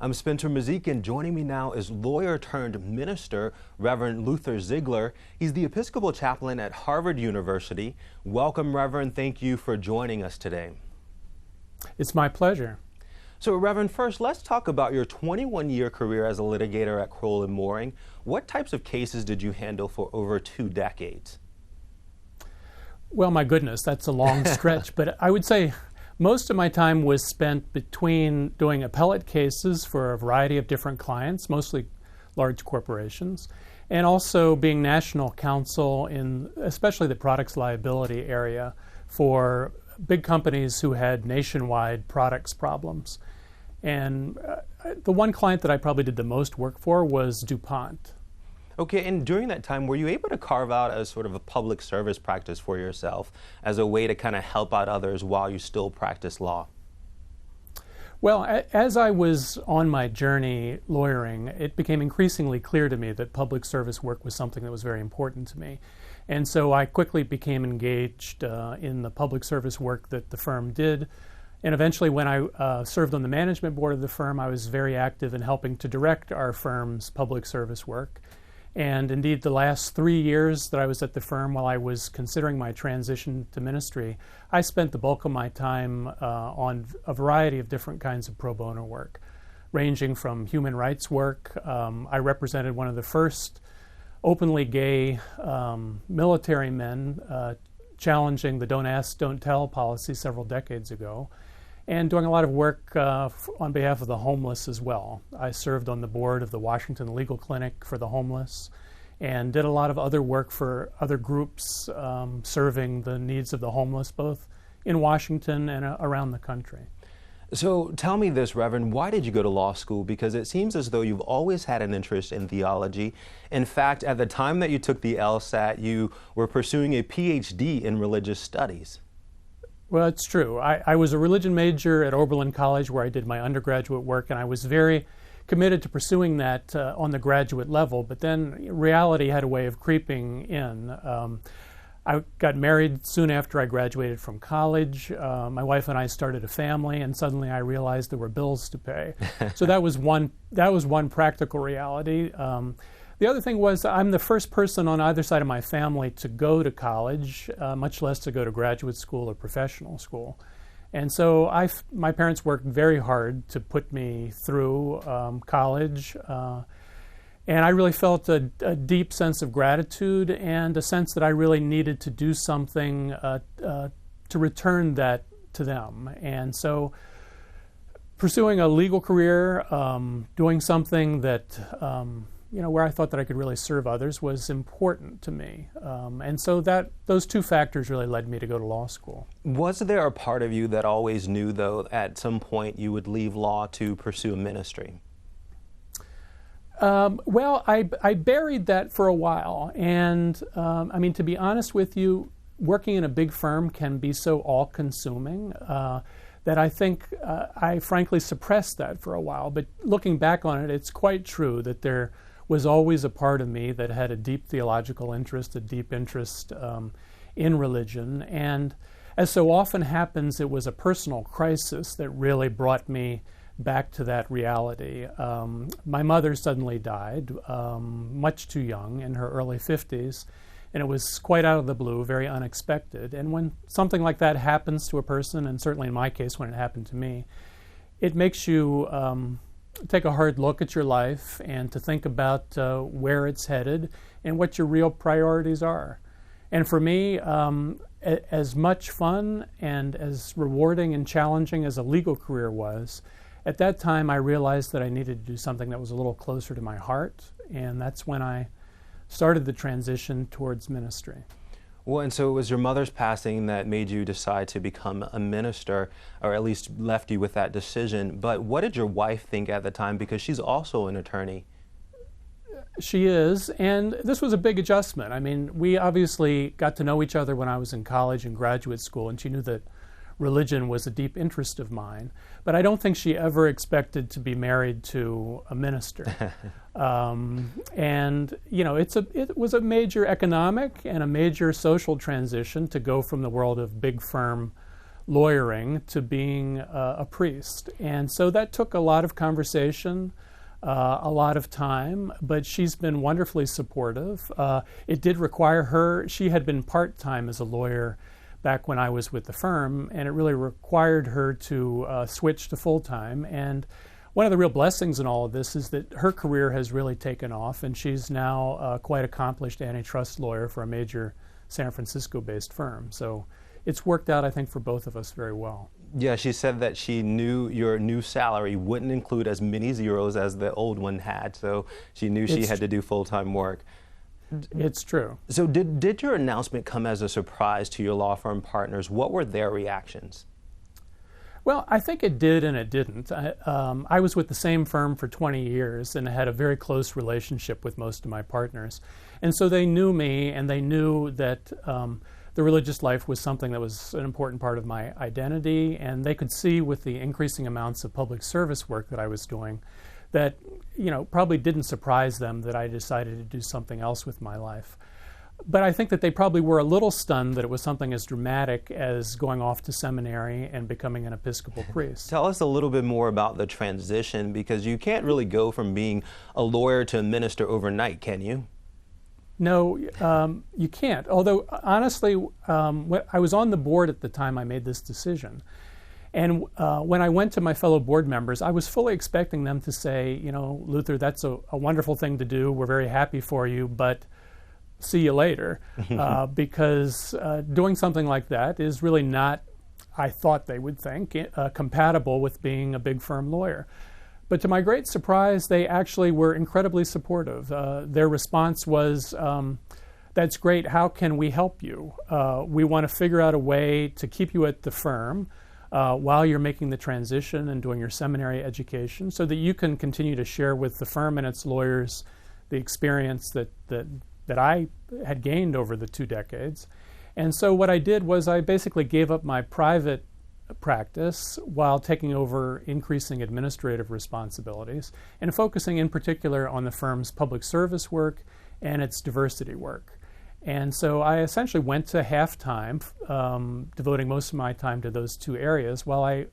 I'm Spencer Mazyck, and joining me now is lawyer turned minister, Reverend Luther Zeigler. He's the Episcopal chaplain at Harvard University. Welcome, Reverend. Thank you for joining us today. It's my pleasure. So, Reverend, first, let's talk about your 21-year career as a litigator at Crowell Moring. What types of cases did you handle for over 2 decades? Well, my goodness, that's a long stretch, but I would say most of my time was spent between doing appellate cases for a variety of different clients, mostly large corporations, and also being national counsel in especially the products liability area for big companies who had nationwide products problems. And the one client that I probably did the most work for was DuPont. Okay, and during that time, were you able to carve out a sort of a public service practice for yourself as a way to kind of help out others while you still practice law? Well, as I was on my journey lawyering, it became increasingly clear to me that public service work was something that was very important to me. And so I quickly became engaged in the public service work that the firm did. And eventually, when I served on the management board of the firm, I was very active in helping to direct our firm's public service work. And indeed, the last 3 years that I was at the firm while I was considering my transition to ministry, I spent the bulk of my time on a variety of different kinds of pro bono work, ranging from human rights work. I represented one of the first openly gay military men challenging the don't ask, don't tell policy several decades ago, and doing a lot of work on behalf of the homeless as well. I served on the board of the Washington Legal Clinic for the homeless and did a lot of other work for other groups serving the needs of the homeless, both in Washington and around the country. So tell me this, Reverend, why did you go to law school? Because it seems as though you've always had an interest in theology. In fact, at the time that you took the LSAT, you were pursuing a PhD in religious studies. Well, it's true. I was a religion major at Oberlin College where I did my undergraduate work, and I was very committed to pursuing that on the graduate level, but then reality had a way of creeping in. I got married soon after I graduated from college. My wife and I started a family, and suddenly I realized there were bills to pay. So that was one practical reality. The other thing was I'm the first person on either side of my family to go to college, much less to go to graduate school or professional school. And so my parents worked very hard to put me through college, and I really felt a deep sense of gratitude and a sense that I really needed to do something to return that to them. And so pursuing a legal career, doing something that where I thought that I could really serve others was important to me. And so those two factors really led me to go to law school. Was there a part of you that always knew, though, at some point you would leave law to pursue ministry? Well, I buried that for a while. And to be honest with you, working in a big firm can be so all-consuming that I think I frankly suppressed that for a while. But looking back on it, it's quite true that there was always a part of me that had a deep theological interest, a deep interest in religion. And as so often happens, it was a personal crisis that really brought me back to that reality. My mother suddenly died, much too young, in her early 50s, and it was quite out of the blue, very unexpected. And when something like that happens to a person, and certainly in my case when it happened to me, it makes you take a hard look at your life and to think about where it's headed and what your real priorities are. And for me, as much fun and as rewarding and challenging as a legal career was, at that time I realized that I needed to do something that was a little closer to my heart, and that's when I started the transition towards ministry. Well, and so it was your mother's passing that made you decide to become a minister, or at least left you with that decision. But what did your wife think at the time? Because she's also an attorney. She is, and this was a big adjustment. I mean, we obviously got to know each other when I was in college and graduate school, and she knew that religion was a deep interest of mine. But I don't think she ever expected to be married to a minister. And it was a major economic and a major social transition to go from the world of big firm lawyering to being a priest. And so that took a lot of conversation, a lot of time, but she's been wonderfully supportive. It did require her, she had been part-time as a lawyer back when I was with the firm, and it really required her to switch to full-time. And one of the real blessings in all of this is that her career has really taken off, and she's now a quite accomplished antitrust lawyer for a major San Francisco-based firm. So it's worked out, I think, for both of us very well. Yeah, she said that she knew your new salary wouldn't include as many zeros as the old one had, so she knew she had to do full-time work. It's true. So did your announcement come as a surprise to your law firm partners? What were their reactions? Well, I think it did and it didn't. I was with the same firm for 20 years and had a very close relationship with most of my partners. And so they knew me, and they knew that the religious life was something that was an important part of my identity, and they could see with the increasing amounts of public service work that I was doing that, probably didn't surprise them that I decided to do something else with my life. But I think that they probably were a little stunned that it was something as dramatic as going off to seminary and becoming an Episcopal priest. Tell us a little bit more about the transition, because you can't really go from being a lawyer to a minister overnight, can you? No, you can't. Although, honestly, I was on the board at the time I made this decision. And when I went to my fellow board members, I was fully expecting them to say, Luther, that's a wonderful thing to do. We're very happy for you, but see you later. Because doing something like that is really not, I thought they would think, compatible with being a big firm lawyer. But to my great surprise, they actually were incredibly supportive. Their response was, that's great, how can we help you? We want to figure out a way to keep you at the firm while you're making the transition and doing your seminary education so that you can continue to share with the firm and its lawyers the experience that I had gained over the 2 decades. And so what I did was I basically gave up my private practice while taking over increasing administrative responsibilities and focusing in particular on the firm's public service work and its diversity work. And so I essentially went to half-time, devoting most of my time to those 2 areas, while I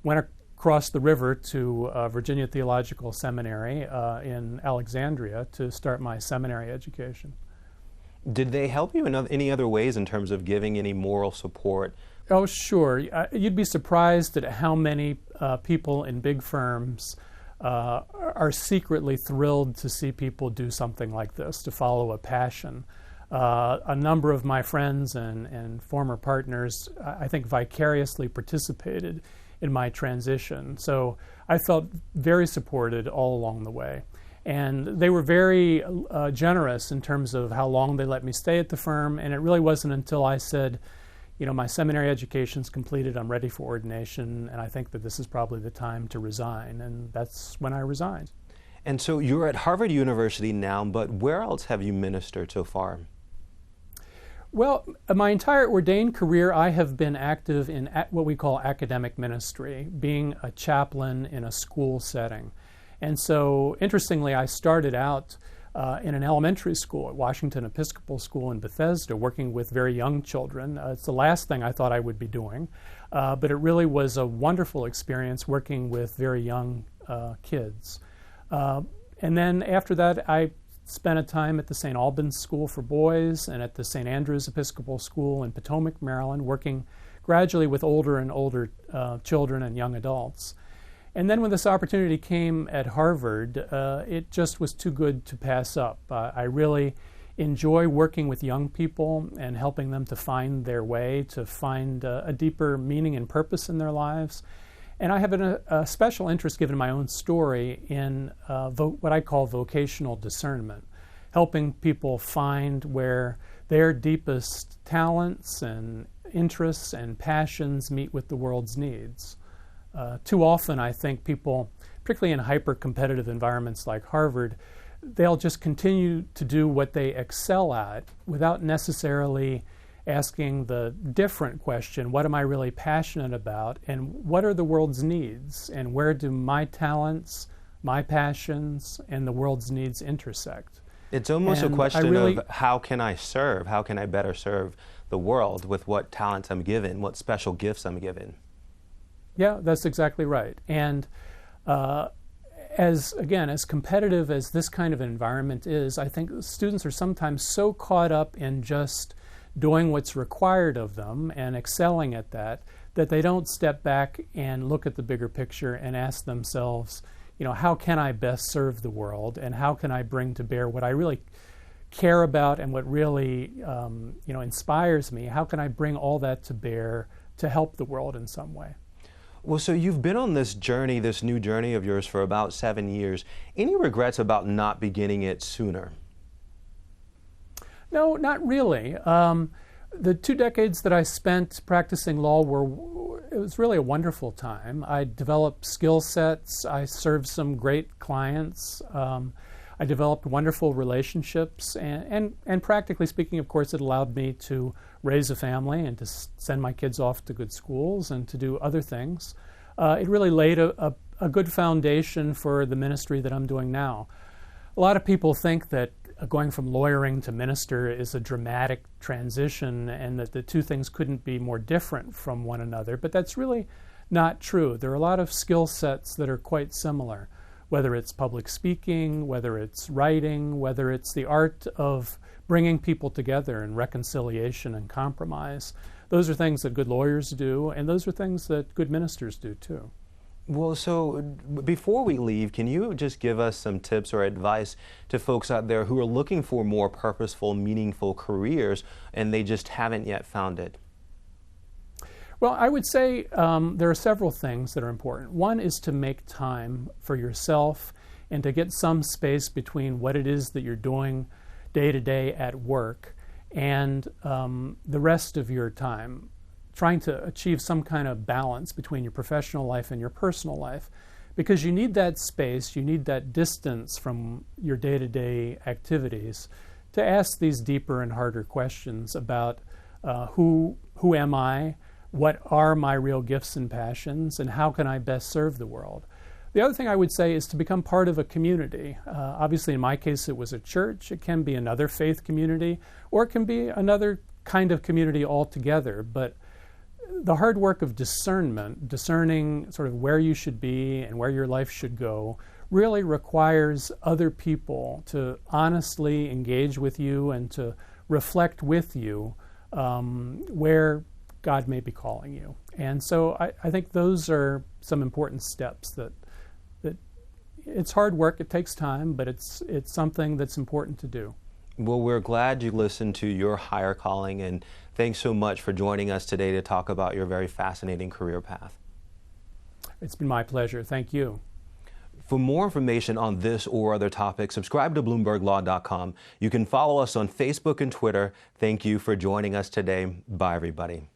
went across the river to Virginia Theological Seminary in Alexandria to start my seminary education. Did they help you in any other ways in terms of giving any moral support? Oh, sure. You'd be surprised at how many people in big firms are secretly thrilled to see people do something like this, to follow a passion. A number of my friends and former partners, I think, vicariously participated in my transition. So I felt very supported all along the way. And they were very generous in terms of how long they let me stay at the firm. And it really wasn't until I said, my seminary education's completed, I'm ready for ordination, and I think that this is probably the time to resign. And that's when I resigned. And so you're at Harvard University now, but where else have you ministered so far? Well, my entire ordained career, I have been active in what we call academic ministry, being a chaplain in a school setting. And so, interestingly, I started out in an elementary school at Washington Episcopal School in Bethesda, working with very young children. It's the last thing I thought I would be doing, but it really was a wonderful experience working with very young kids. And then after that, I spent a time at the St. Albans School for Boys and at the St. Andrews Episcopal School in Potomac, Maryland, working gradually with older and older children and young adults. And then when this opportunity came at Harvard, it just was too good to pass up. I really enjoy working with young people and helping them to find their way, to find a deeper meaning and purpose in their lives. And I have a special interest, given my own story, in what I call vocational discernment, helping people find where their deepest talents and interests and passions meet with the world's needs. Too often, I think people, particularly in hyper-competitive environments like Harvard, they'll just continue to do what they excel at without necessarily asking the different question, what am I really passionate about, and what are the world's needs, and where do my talents, my passions, and the world's needs intersect? It's almost a question of how can I serve? How can I better serve the world with what talents I'm given, what special gifts I'm given. Yeah, that's exactly right. And as competitive as this kind of environment is, I think students are sometimes so caught up in just doing what's required of them and excelling at that they don't step back and look at the bigger picture and ask themselves, how can I best serve the world, and how can I bring to bear what I really care about and what really inspires me? How can I bring all that to bear to help the world in some way? Well, so you've been on this journey, this new journey of yours for about 7 years. Any regrets about not beginning it sooner? No, not really. The 2 decades that I spent practicing law it was really a wonderful time. I developed skill sets. I served some great clients. I developed wonderful relationships, and practically speaking, of course, it allowed me to raise a family and to send my kids off to good schools and to do other things. It really laid a good foundation for the ministry that I'm doing now. A lot of people think that going from lawyering to minister is a dramatic transition and that the two things couldn't be more different from one another, but that's really not true. There are a lot of skill sets that are quite similar, whether it's public speaking, whether it's writing, whether it's the art of bringing people together in reconciliation and compromise. Those are things that good lawyers do, and those are things that good ministers do too. Well, so before we leave, can you just give us some tips or advice to folks out there who are looking for more purposeful, meaningful careers and they just haven't yet found it? Well, I would say there are several things that are important. One is to make time for yourself and to get some space between what it is that you're doing day to day at work and the rest of your time, trying to achieve some kind of balance between your professional life and your personal life, because you need that space, you need that distance from your day-to-day activities to ask these deeper and harder questions about who am I, what are my real gifts and passions, and how can I best serve the world. The other thing I would say is to become part of a community. Obviously, in my case, it was a church. It can be another faith community, or it can be another kind of community altogether. But the hard work of discerning sort of where you should be and where your life should go, really requires other people to honestly engage with you and to reflect with you where God may be calling you. And so I think those are some important steps that it's hard work, it takes time, but it's something that's important to do. Well, we're glad you listened to your higher calling, and thanks so much for joining us today to talk about your very fascinating career path. It's been my pleasure. Thank you. For more information on this or other topics, subscribe to BloombergLaw.com. You can follow us on Facebook and Twitter. Thank you for joining us today. Bye, everybody.